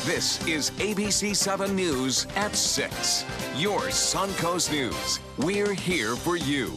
This is ABC7 News at 6. Your Suncoast News. We're here for you.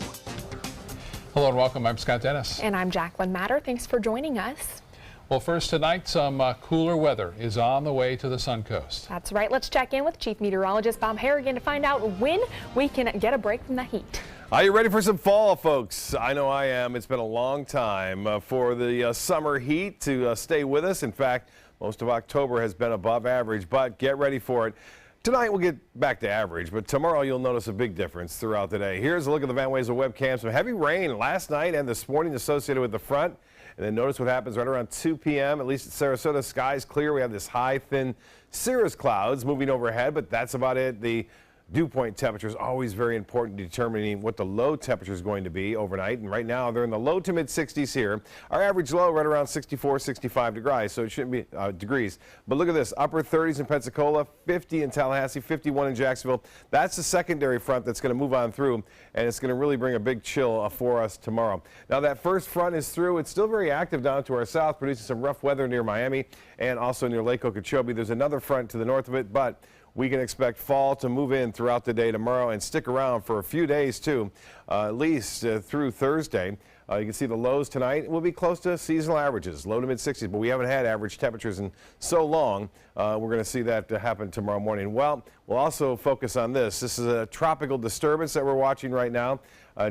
Hello and welcome. I'm Scott Dennis. And I'm Jacqueline Matter. Thanks for joining us. Well, first tonight, some cooler weather is on the way to the Suncoast. That's right. Let's check in with Chief Meteorologist Bob Harrigan to find out when we can get a break from the heat. Are you ready for some fall, folks? I know I am. It's been a long time for the summer heat to stay with us. In fact, most of October has been above average, but get ready for it. Tonight we'll get back to average, but tomorrow you'll notice a big difference throughout the day. Here's a look at the Van Wezel webcam. Some heavy rain last night and this morning associated with the front. And then notice what happens right around 2 p.m. At least at Sarasota, skies clear. We have this high, thin cirrus clouds moving overhead, but that's about it. The dew point temperature is always very important in determining what the low temperature is going to be overnight. And right now they're in the low to mid 60s here. Our average low right around 64, 65 degrees, so it shouldn't be degrees. But look at this, upper 30s in Pensacola, 50 in Tallahassee, 51 in Jacksonville. That's the secondary front that's going to move on through, and it's going to really bring a big chill for us tomorrow. Now that first front is through. It's still very active down to our south, producing some rough weather near Miami and also near Lake Okeechobee. There's another front to the north of it, but we can expect fall to move in throughout the day tomorrow and stick around for a few days too, at least through Thursday. You can see the lows tonight will be close to seasonal averages, low to mid 60s, but we haven't had average temperatures in so long. We're going to see that happen tomorrow morning. Well, we'll also focus on this. This is a tropical disturbance that we're watching right now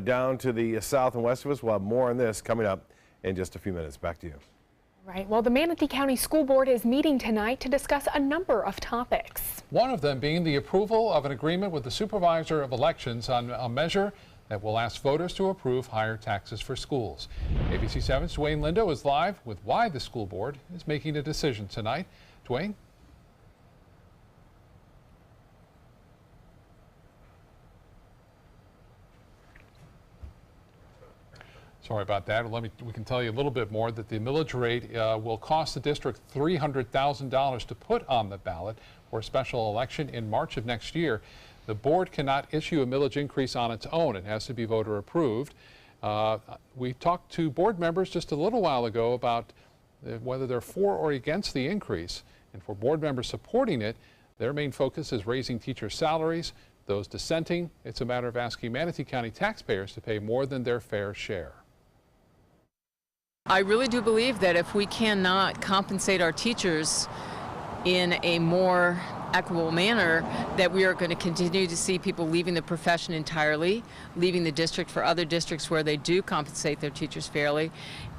down to the south and west of us. We'll have more on this coming up in just a few minutes. Back to you. Right. Well, the Manatee County School Board is meeting tonight to discuss a number of topics. One of them being the approval of an agreement with the Supervisor of Elections on a measure that will ask voters to approve higher taxes for schools. ABC7's Dwayne Lindo is live with why the school board is making a decision tonight. Dwayne? Sorry about that. We can tell you a little bit more that the millage rate will cost the district $300,000 to put on the ballot for a special election in March of next year. The board cannot issue a millage increase on its own. It has to be voter approved. We talked to board members just a little while ago about whether they're for or against the increase. And for board members supporting it, their main focus is raising teacher salaries. Those dissenting, it's a matter of asking Manatee County taxpayers to pay more than their fair share. I really do believe that if we cannot compensate our teachers in a more equitable manner, that we are going to continue to see people leaving the profession entirely, leaving the district for other districts where they do compensate their teachers fairly.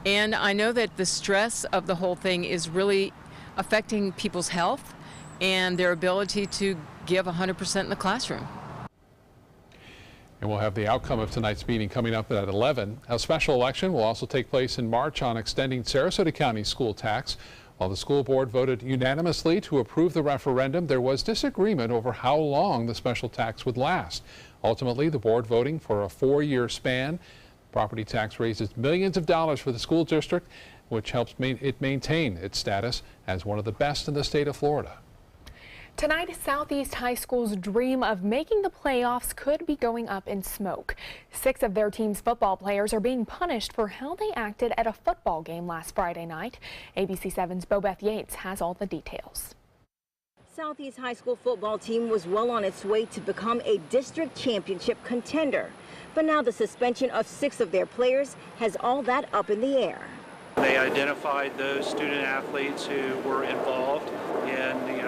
And I know that the stress of the whole thing is really affecting people's health and their ability to give 100% in the classroom. And we'll have the outcome of tonight's meeting coming up at 11. A special election will also take place in March on extending Sarasota County school tax. While the school board voted unanimously to approve the referendum, there was disagreement over how long the special tax would last. Ultimately, the board voting for a 4-year span. Property tax raises millions of dollars for the school district, which helps it maintain its status as one of the best in the state of Florida. Tonight, Southeast High School's dream of making the playoffs could be going up in smoke. 6 of their team's football players are being punished for how they acted at a football game last Friday night. ABC7's Bobeth Yates has all the details. Southeast High School football team was well on its way to become a district championship contender. But now the suspension of 6 of their players has all that up in the air. They identified those student athletes who were involved in the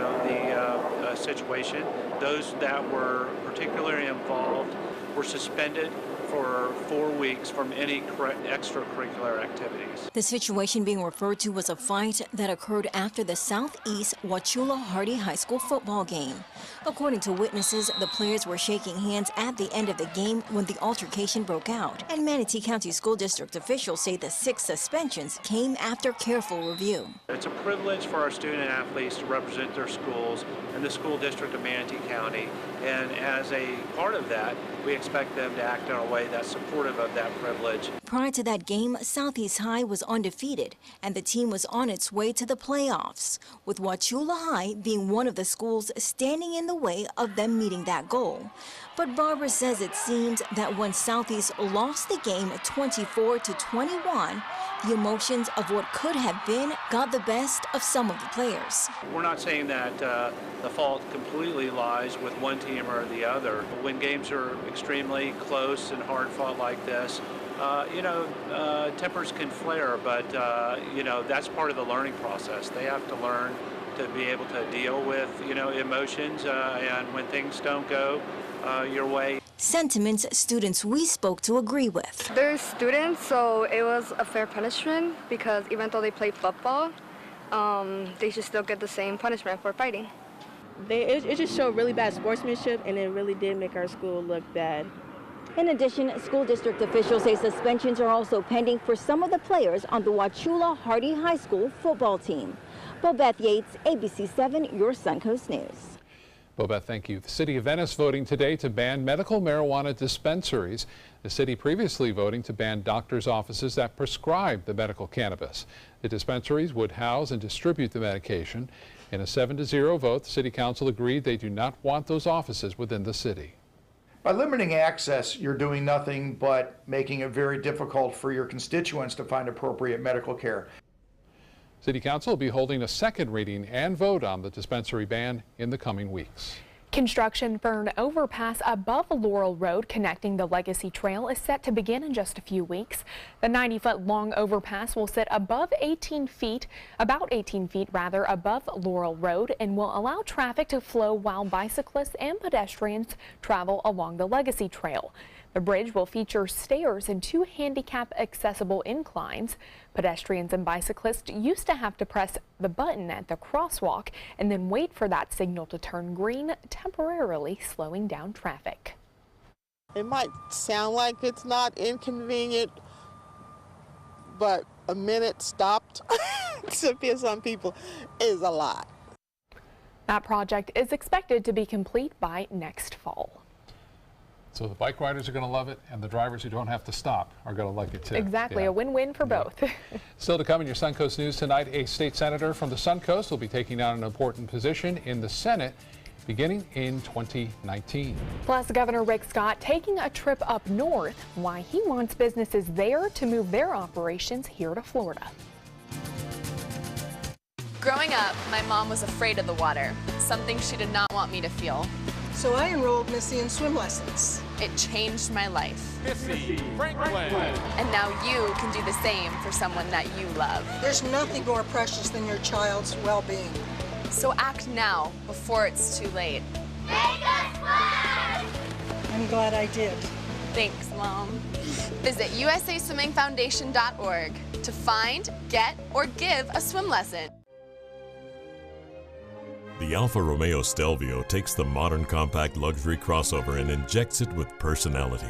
situation. Those that were particularly involved were suspended for 4 weeks from any extracurricular activities. The situation being referred to was a fight that occurred after the Southeast Wauchula Hardy High School football game. According to witnesses, the players were shaking hands at the end of the game when the altercation broke out. And Manatee County School District officials say the 6 suspensions came after careful review. It's a privilege for our student athletes to represent their schools and the school district of Manatee County. And as a part of that, we expect them to act in a way that's supportive of that privilege. Prior to that game, Southeast High was undefeated, and the team was on its way to the playoffs, with Wauchula High being one of the schools standing in the way of them meeting that goal. But Barbara says it seems that when Southeast lost the game 24-21, The emotions of what could have been got the best of some of the players. We're not saying that the fault completely lies with one team or the other. When games are extremely close and hard fought like this, tempers can flare, but that's part of the learning process. They have to learn to be able to deal with, emotions, and when things don't go your way. Sentiments students we spoke to agree with. They're students, so it was a fair punishment because even though they play football, they should still get the same punishment for fighting. It just showed really bad sportsmanship, and it really did make our school look bad. In addition, school district officials say suspensions are also pending for some of the players on the Wauchula Hardy High School football team. Bobeth Yates, ABC7, your Suncoast News. Bobeth, thank you. The City of Venice voting today to ban medical marijuana dispensaries. The city previously voting to ban doctors' offices that prescribe the medical cannabis. The dispensaries would house and distribute the medication. In a 7-0 vote, the City Council agreed they do not want those offices within the city. By limiting access, you're doing nothing but making it very difficult for your constituents to find appropriate medical care. City Council will be holding a second reading and vote on the dispensary ban in the coming weeks. Construction for an overpass above Laurel Road connecting the Legacy Trail is set to begin in just a few weeks. The 90-foot long overpass will sit about 18 feet above Laurel Road and will allow traffic to flow while bicyclists and pedestrians travel along the Legacy Trail. The bridge will feature stairs and 2 handicap-accessible inclines. Pedestrians and bicyclists used to have to press the button at the crosswalk and then wait for that signal to turn green, temporarily slowing down traffic. It might sound like it's not inconvenient, but a minute stopped to some people is a lot. That project is expected to be complete by next fall. So the bike riders are going to love it, and the drivers who don't have to stop are going to like it too. Exactly, yeah. A win-win for both. Still to come in your Suncoast News tonight, a state senator from the Suncoast will be taking on an important position in the Senate beginning in 2019. Plus, Governor Rick Scott taking a trip up north, why he wants businesses there to move their operations here to Florida. Growing up, my mom was afraid of the water, something she did not want me to feel. So I enrolled Missy in swim lessons. It changed my life. Missy Franklin. And now you can do the same for someone that you love. There's nothing more precious than your child's well-being. So act now before it's too late. Make us fly! I'm glad I did. Thanks, Mom. Visit usaswimmingfoundation.org to find, get, or give a swim lesson. The Alfa Romeo Stelvio takes the modern compact luxury crossover and injects it with personality.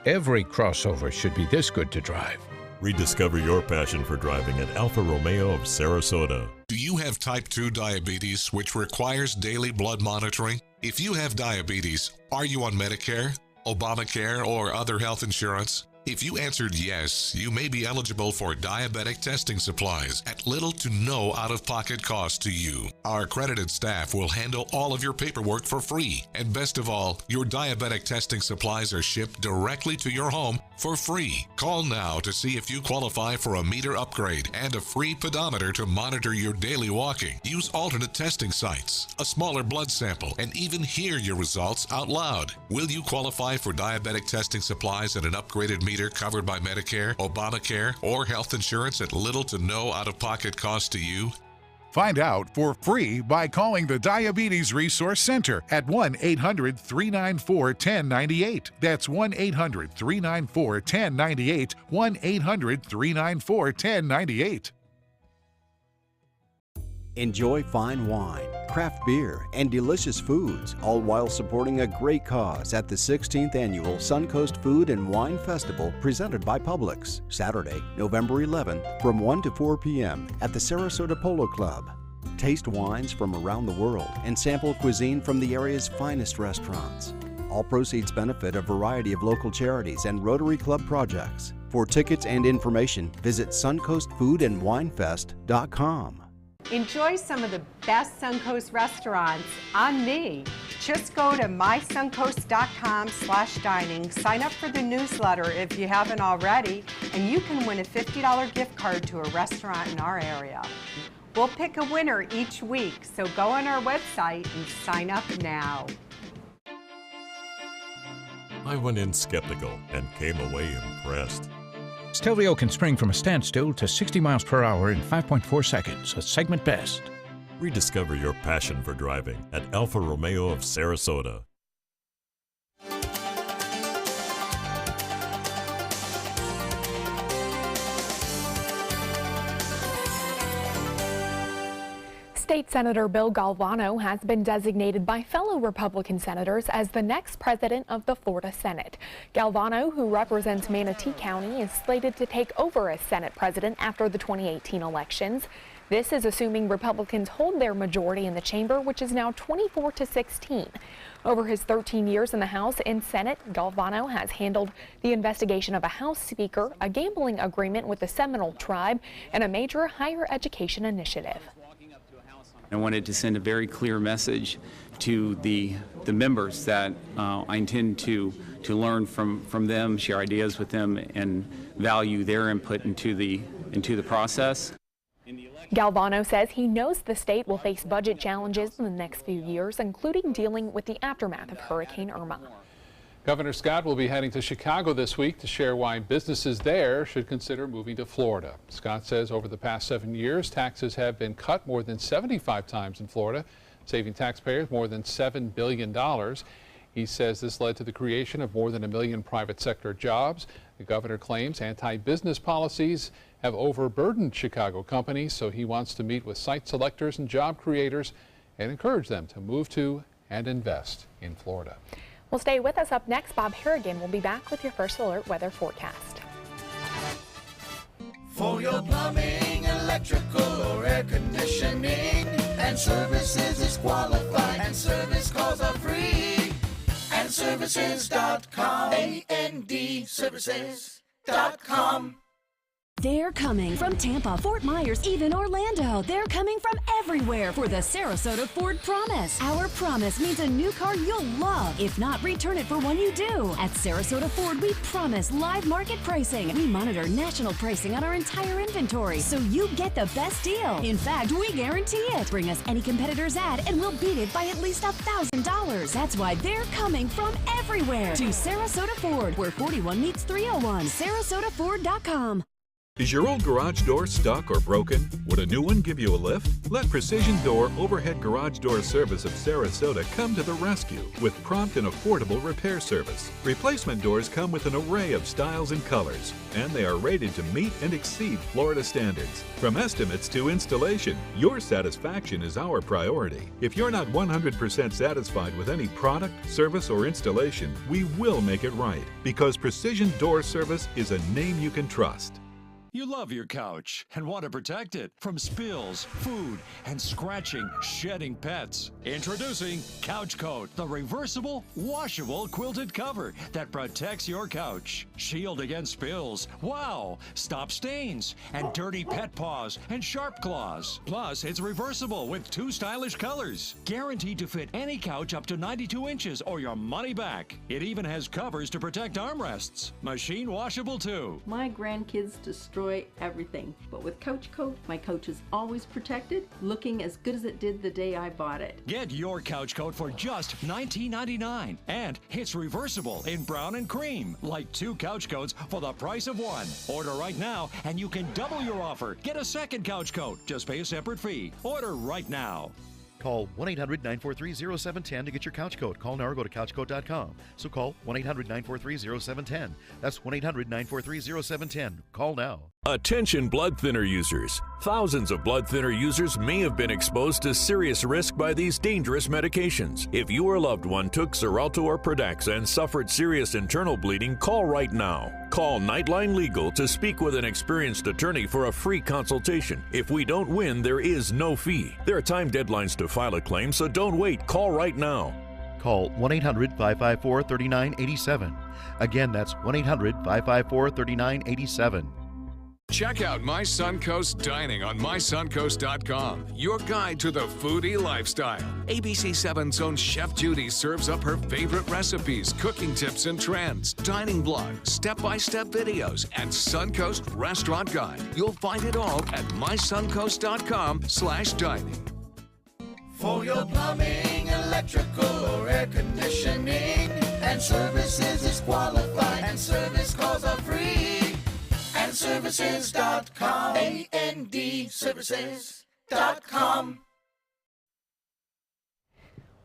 Every crossover should be this good to drive. Rediscover your passion for driving at Alfa Romeo of Sarasota. Do you have type 2 diabetes, which requires daily blood monitoring? If you have diabetes, are you on Medicare, Obamacare, or other health insurance? If you answered yes, you may be eligible for diabetic testing supplies at little to no out-of-pocket cost to you. Our accredited staff will handle all of your paperwork for free. And best of all, your diabetic testing supplies are shipped directly to your home for free. Call now to see if you qualify for a meter upgrade and a free pedometer to monitor your daily walking. Use alternate testing sites, a smaller blood sample, and even hear your results out loud. Will you qualify for diabetic testing supplies and an upgraded meter covered by Medicare, Obamacare, or health insurance at little to no out-of-pocket cost to you? Find out for free by calling the Diabetes Resource Center at 1-800-394-1098. That's 1-800-394-1098, 1-800-394-1098. Enjoy fine wine, craft beer, and delicious foods, all while supporting a great cause at the 16th Annual Suncoast Food and Wine Festival presented by Publix, Saturday, November 11th from 1 to 4 p.m. at the Sarasota Polo Club. Taste wines from around the world and sample cuisine from the area's finest restaurants. All proceeds benefit a variety of local charities and Rotary Club projects. For tickets and information, visit suncoastfoodandwinefest.com. Enjoy some of the best Suncoast restaurants on me. Just go to mysuncoast.com/dining, sign up for the newsletter if you haven't already, and you can win a $50 gift card to a restaurant in our area. We'll pick a winner each week, so go on our website and sign up now. I went in skeptical and came away impressed. Stelvio can spring from a standstill to 60 miles per hour in 5.4 seconds, a segment best. Rediscover your passion for driving at Alfa Romeo of Sarasota. State Senator Bill Galvano has been designated by fellow Republican senators as the next president of the Florida Senate. Galvano, who represents Manatee County, is slated to take over as Senate president after the 2018 elections. This is assuming Republicans hold their majority in the chamber, which is now 24-16. Over his 13 years in the House and Senate, Galvano has handled the investigation of a House Speaker, a gambling agreement with the Seminole Tribe, and a major higher education initiative. I wanted to send a very clear message to the members that I intend to learn from them, share ideas with them, and value their input into the process. Galvano says he knows the state will face budget challenges in the next few years, including dealing with the aftermath of Hurricane Irma. Governor Scott will be heading to Chicago this week to share why businesses there should consider moving to Florida. Scott says over the past 7 years, taxes have been cut more than 75 times in Florida, saving taxpayers more than $7 billion. He says this led to the creation of more than 1 million private sector jobs. The governor claims anti-business policies have overburdened Chicago companies, so he wants to meet with site selectors and job creators and encourage them to move to and invest in Florida. Well, stay with us. Up next, Bob Harrigan will be back with your first alert weather forecast. For your plumbing, electrical, or air conditioning, and services is qualified, and service calls are free. And services.com, A-N-D, services.com. They're coming from Tampa, Fort Myers, even Orlando. They're coming from everywhere for the Sarasota Ford Promise. Our promise means a new car you'll love. If not, return it for one you do. At Sarasota Ford, we promise live market pricing. We monitor national pricing on our entire inventory, so you get the best deal. In fact, we guarantee it. Bring us any competitor's ad, and we'll beat it by at least $1,000. That's why they're coming from everywhere to Sarasota Ford, where 41 meets 301. SarasotaFord.com. Is your old garage door stuck or broken? Would a new one give you a lift? Let Precision Door Overhead Garage Door Service of Sarasota come to the rescue with prompt and affordable repair service. Replacement doors come with an array of styles and colors, and they are rated to meet and exceed Florida standards. From estimates to installation, your satisfaction is our priority. If you're not 100% satisfied with any product, service, or installation, we will make it right, because Precision Door Service is a name you can trust. You love your couch and want to protect it from spills, food, and scratching, shedding pets. Introducing Couch Coat, the reversible, washable quilted cover that protects your couch. Shield against spills. Wow! Stop stains and dirty pet paws and sharp claws. Plus, it's reversible with 2 stylish colors. Guaranteed to fit any couch up to 92 inches or your money back. It even has covers to protect armrests. Machine washable too. My grandkids destroy everything, but with Couch Coat, my couch is always protected, looking as good as it did the day I bought it. Get your Couch Coat for just $19.99, and it's reversible in brown and cream, like 2 couch coats for the price of 1. Order right now, and you can double your offer. Get a second Couch Coat. Just pay a separate fee. Order right now. Call 1-800-943-0710 to get your couch coat. Call now or go to couchcoat.com. So call 1-800-943-0710. That's 1-800-943-0710. Call now. Attention blood thinner users. Thousands of blood thinner users may have been exposed to serious risk by these dangerous medications. If your loved one took Xarelto or Pradaxa and suffered serious internal bleeding, call right now. Call Nightline Legal to speak with an experienced attorney for a free consultation. If we don't win, there is no fee. There are time deadlines to file a claim, so don't wait. Call right now. Call 1-800-554-3987. Again, that's 1-800-554-3987. Check out My Suncoast Dining on mysuncoast.com, your guide to the foodie lifestyle. ABC7's own Chef Judy serves up her favorite recipes, cooking tips and trends, dining blogs, step-by-step videos, and Suncoast Restaurant Guide. You'll find it all at mysuncoast.com/dining. For your plumbing, electrical, or air conditioning, and services is qualified, and service calls are free. AndServices.com. AndServices.com.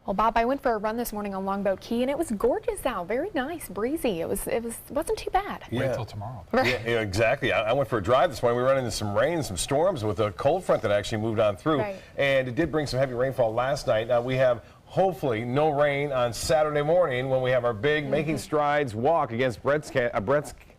Well, Bob, I went for a run this morning on Longboat Key, and it was gorgeous out. Very nice, breezy. It wasn't too bad. Wait till tomorrow. Yeah, exactly. I went for a drive this morning. We ran into some rain, some storms with a cold front that actually moved on through. Right. And it did bring some heavy rainfall last night. Now we have hopefully no rain on Saturday morning when we have our big Making Strides walk against breast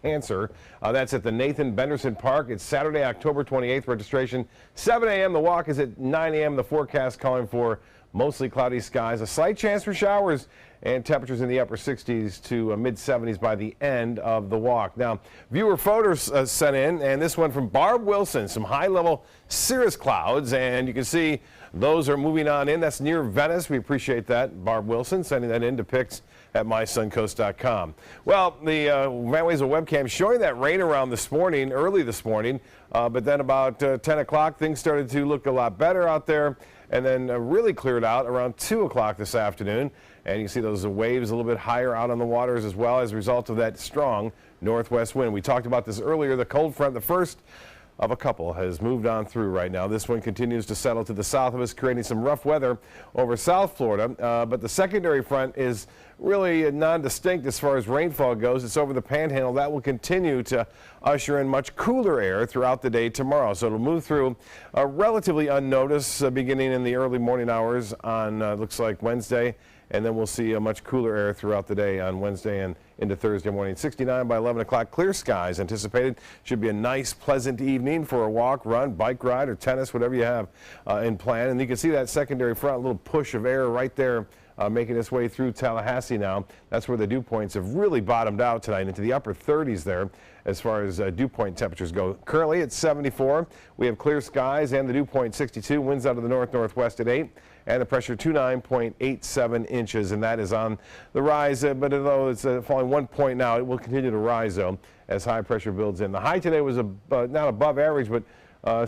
cancer. That's at the Nathan Benderson Park. It's Saturday, October 28th. Registration 7 a.m. The walk is at 9 a.m. The forecast calling for mostly cloudy skies, a slight chance for showers, and temperatures in the upper 60s to mid-70s by the end of the walk. Now, viewer photos sent in, and this one from Barb Wilson, some high-level cirrus clouds, and you can see those are moving on in. That's near Venice. We appreciate that. Barb Wilson sending that in to pics at mysuncoast.com. Well, the Van Wezel webcam showing that rain around this morning, early this morning, but then about 10 o'clock, things started to look a lot better out there, and then really cleared out around 2 o'clock this afternoon. And you see those waves a little bit higher out on the waters as well as a result of that strong northwest wind. We talked about this earlier. The cold front, the first of a couple, has moved on through right now. This one continues to settle to the south of us, creating some rough weather over South Florida. But the secondary front is really non-distinct as far as rainfall goes. It's over the Panhandle. That will continue to usher in much cooler air throughout the day tomorrow. So it'll move through relatively unnoticed beginning in the early morning hours on looks like Wednesday. And then we'll see a much cooler air throughout the day on Wednesday and into Thursday morning. 69 by 11 o'clock. Clear skies anticipated. Should be a nice, pleasant evening for a walk, run, bike ride, or tennis, whatever you have in plan. And you can see that secondary front, a little push of air right there making its way through Tallahassee now. That's where the dew points have really bottomed out tonight into the upper 30s there as far as dew point temperatures go. Currently it's 74. We have clear skies and the dew point 62. Winds out of the north-northwest at 8. And the pressure 29.87 inches, and that is on the rise. But although it's falling 1 point now, it will continue to rise, though, as high pressure builds in. The high today was not above average, but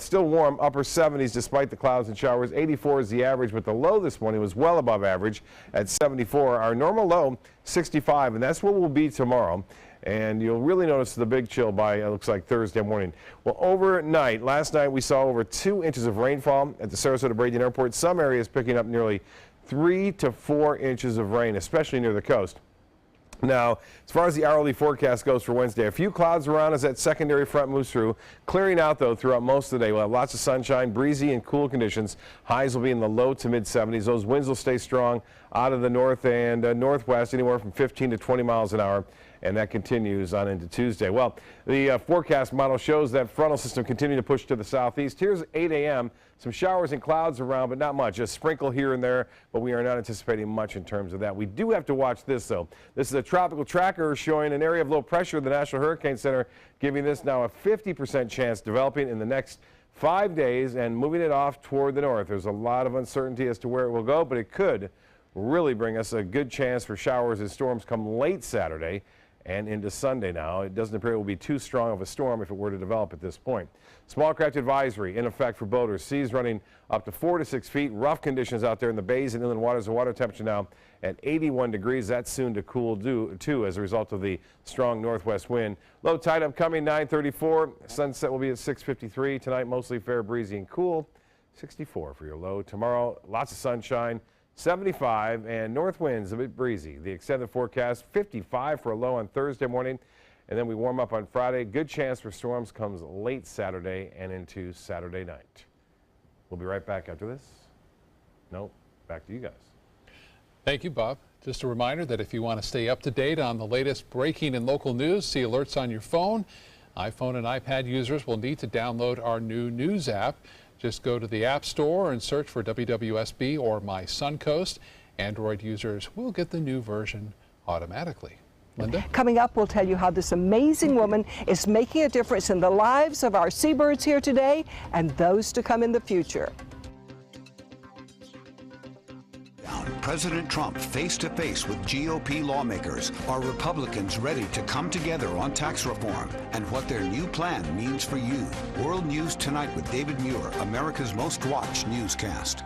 still warm, upper 70s despite the clouds and showers. 84 is the average, but the low this morning was well above average at 74. Our normal low, 65, and that's what we'll be tomorrow. And you'll really notice the big chill by, it looks like, Thursday morning. Well, overnight, last night we saw over 2 inches of rainfall at the Sarasota-Bradenton Airport. Some areas picking up nearly 3 to 4 inches of rain, especially near the coast. Now, as far as the hourly forecast goes for Wednesday, a few clouds around as that secondary front moves through. Clearing out, though, throughout most of the day. We'll have lots of sunshine, breezy and cool conditions. Highs will be in the low to mid-70s. Those winds will stay strong out of the north and northwest, anywhere from 15 to 20 miles an hour. And that continues on into Tuesday. Well, the forecast model shows that frontal system continuing to push to the southeast. Here's 8 a.m. Some showers and clouds around, but not much. A sprinkle here and there, but we are not anticipating much in terms of that. We do have to watch this, though. This is a tropical tracker showing an area of low pressure. The National Hurricane Center giving this now a 50% chance developing in the next 5 days and moving it off toward the north. There's a lot of uncertainty as to where it will go, but it could really bring us a good chance for showers and storms come late Saturday and into Sunday now. It doesn't appear it will be too strong of a storm if it were to develop at this point. Small craft advisory in effect for boaters. Seas running up to 4 to 6 feet. Rough conditions out there in the bays and inland waters. The water temperature now at 81 degrees. That's soon to cool too as a result of the strong northwest wind. Low tide upcoming 9:34. Sunset will be at 6:53. Tonight mostly fair, breezy and cool. 64 for your low. Tomorrow lots of sunshine. 75 and north winds a bit breezy. The extended forecast 55 for a low on Thursday morning, and then we warm up on Friday. Good chance for storms comes late Saturday and into Saturday night. We'll be right back after this. No, back to you guys. Thank you, Bob. Just a reminder that if you want to stay up to date on the latest breaking and local news, see alerts on your phone. iPhone and iPad users will need to download our new news app. Just go to the App Store and search for WWSB or My Suncoast. Android users will get the new version automatically. Linda? Coming up, we'll tell you how this amazing woman is making a difference in the lives of our seabirds here today and those to come in the future. President Trump face-to-face with GOP lawmakers. Are Republicans ready to come together on tax reform and what their new plan means for you? World News Tonight with David Muir, America's most watched newscast.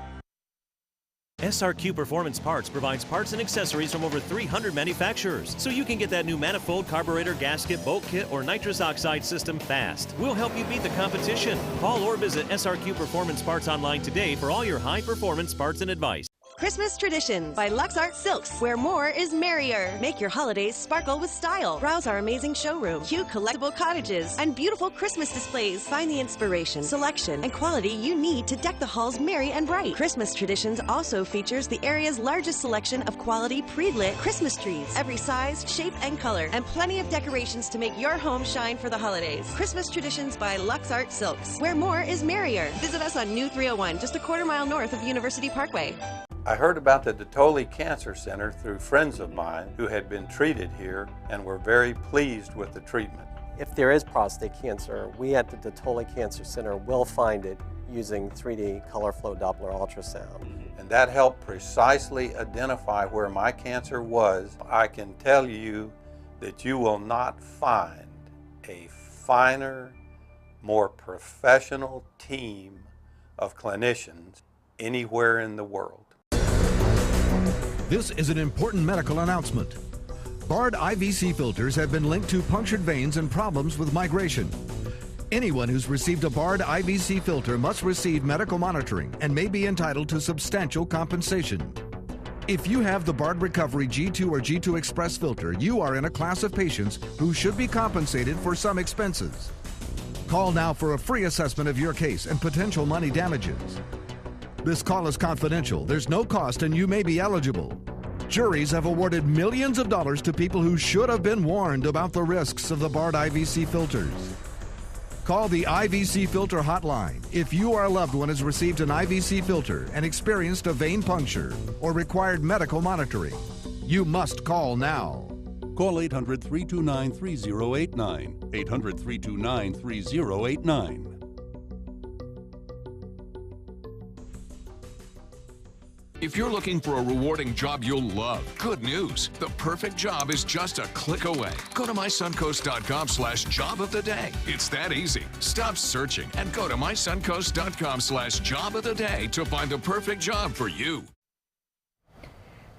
SRQ Performance Parts provides parts and accessories from over 300 manufacturers, so you can get that new manifold, carburetor, gasket, bolt kit, or nitrous oxide system fast. We'll help you beat the competition. Call or visit SRQ Performance Parts online today for all your high-performance parts and advice. Christmas Traditions by Lux Art Silks, where more is merrier. Make your holidays sparkle with style. Browse our amazing showroom, cute collectible cottages, and beautiful Christmas displays. Find the inspiration, selection, and quality you need to deck the halls merry and bright. Christmas Traditions also features the area's largest selection of quality pre-lit Christmas trees, every size, shape, and color, and plenty of decorations to make your home shine for the holidays. Christmas Traditions by Lux Art Silks, where more is merrier. Visit us on New 301, just a quarter-mile north of University Parkway. I heard about the Dotoli Cancer Center through friends of mine who had been treated here and were very pleased with the treatment. If there is prostate cancer, we at the Dotoli Cancer Center will find it using 3D color flow Doppler ultrasound. And that helped precisely identify where my cancer was. I can tell you that you will not find a finer, more professional team of clinicians anywhere in the world. This is an important medical announcement. Bard IVC filters have been linked to punctured veins and problems with migration. Anyone who's received a Bard IVC filter must receive medical monitoring and may be entitled to substantial compensation. If you have the Bard Recovery G2 or G2 Express filter, you are in a class of patients who should be compensated for some expenses. Call now for a free assessment of your case and potential money damages. This call is confidential. There's no cost and you may be eligible. Juries have awarded millions of dollars to people who should have been warned about the risks of the Bard IVC filters. Call the IVC Filter Hotline if you or a loved one has received an IVC filter and experienced a vein puncture or required medical monitoring. You must call now. Call 800-329-3089. 800-329-3089. If you're looking for a rewarding job you'll love, good news. The perfect job is just a click away. Go to mysuncoast.com/job of the day. It's that easy. Stop searching and go to mysuncoast.com/job of the day to find the perfect job for you.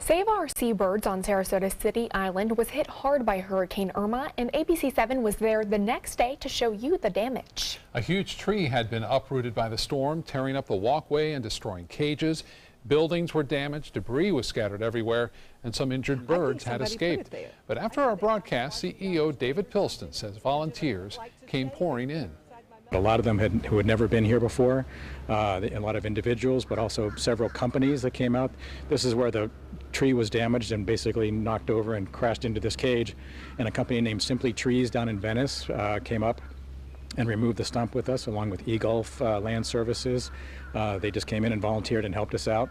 Save Our Seabirds on Sarasota City Island was hit hard by Hurricane Irma, and ABC7 was there the next day to show you the damage. A huge tree had been uprooted by the storm, tearing up the walkway and destroying cages. Buildings were damaged, debris was scattered everywhere, and some injured birds had escaped. But after our broadcast, CEO David Pilston says volunteers came pouring in. A lot of them who had never been here before, a lot of individuals, but also several companies that came out. This is where the tree was damaged and basically knocked over and crashed into this cage. And a company named Simply Trees down in Venice came up and removed the stump with us, along with eGulf Land Services. They just came in and volunteered and helped us out.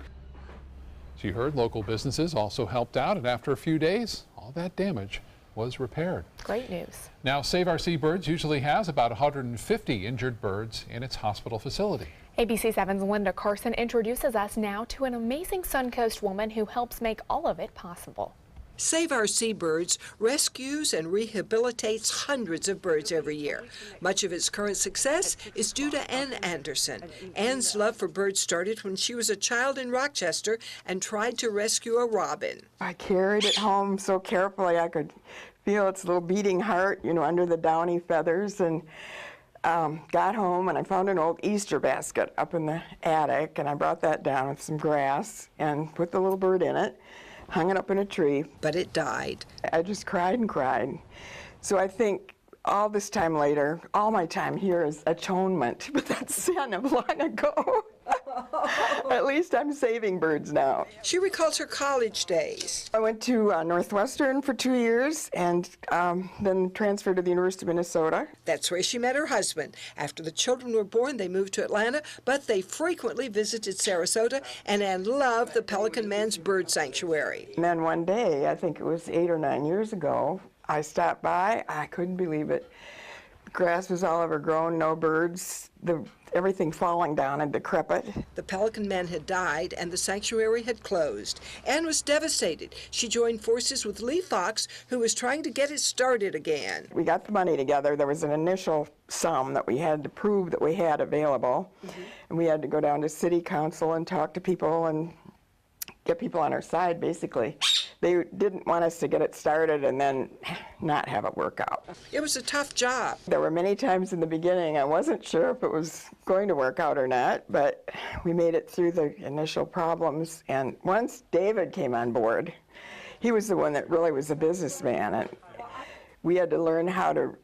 As you heard, local businesses also helped out, and after a few days, all that damage was repaired. Great news. Now, Save Our Seabirds usually has about 150 injured birds in its hospital facility. ABC7's Linda Carson introduces us now to an amazing Suncoast woman who helps make all of it possible. Save Our Seabirds rescues and rehabilitates hundreds of birds every year. Much of its current success is due to Ann Anderson. Ann's love for birds started when she was a child in Rochester and tried to rescue a robin. I carried it home so carefully I could feel its little beating heart, under the downy feathers, and got home and I found an old Easter basket up in the attic, and I brought that down with some grass and put the little bird in it. Hung it up in a tree. But it died. I just cried and cried. So I think all this time later, all my time here is atonement, but that's sin of long ago. At least I'm saving birds now. She recalls her college days. I went to Northwestern for 2 years and then transferred to the University of Minnesota. That's where she met her husband. After the children were born, they moved to Atlanta, but they frequently visited Sarasota, and Ann loved the Pelican Man's Bird Sanctuary. And then one day, I think it was 8 or 9 years ago, I stopped by. I couldn't believe it. The grass was all overgrown, no birds, everything falling down and decrepit. The Pelican Man had died and the sanctuary had closed. Anne was devastated. She joined forces with Lee Fox, who was trying to get it started again. We got the money together. There was an initial sum that we had to prove that we had available. And we had to go down to city council and talk to people and get people on our side, basically. They didn't want us to get it started and then not have it work out. It was a tough job. There were many times in the beginning I wasn't sure if it was going to work out or not, but we made it through the initial problems. And once David came on board, he was the one that really was a businessman, and we had to learn how to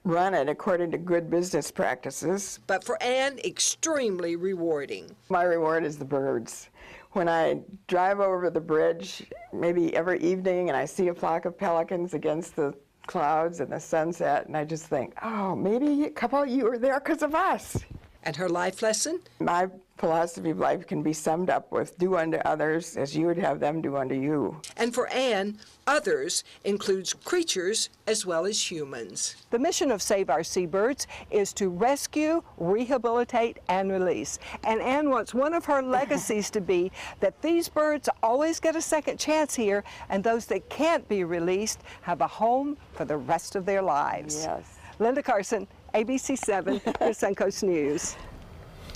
run it according to good business practices. But for Anne, extremely rewarding. My reward is the birds. When I drive over the bridge, maybe every evening, and I see a flock of pelicans against the clouds and the sunset, and I just think, oh, maybe a couple of you are there because of us. And her life lesson? My philosophy of life can be summed up with do unto others as you would have them do unto you. And for Anne, others includes creatures as well as humans. The mission of Save Our Seabirds is to rescue, rehabilitate, and release. And Anne wants one of her legacies to be that these birds always get a second chance here, and those that can't be released have a home for the rest of their lives. Yes. Linda Carson, ABC7, the Suncoast News.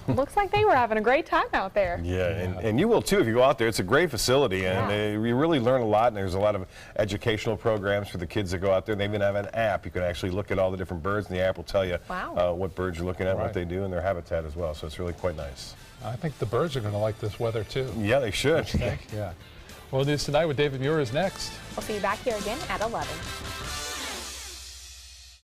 Looks like they were having a great time out there. Yeah, and you will too if you go out there. It's a great facility, and we really learn a lot, and there's a lot of educational programs for the kids that go out there. They even have an app. You can actually look at all the different birds, and the app will tell you what birds you're looking at, what they do, and their habitat as well. So it's really quite nice. I think the birds are going to like this weather too. Yeah, they should. Yeah. Well, News Tonight with David Muir is next. We'll see you back here again at 11.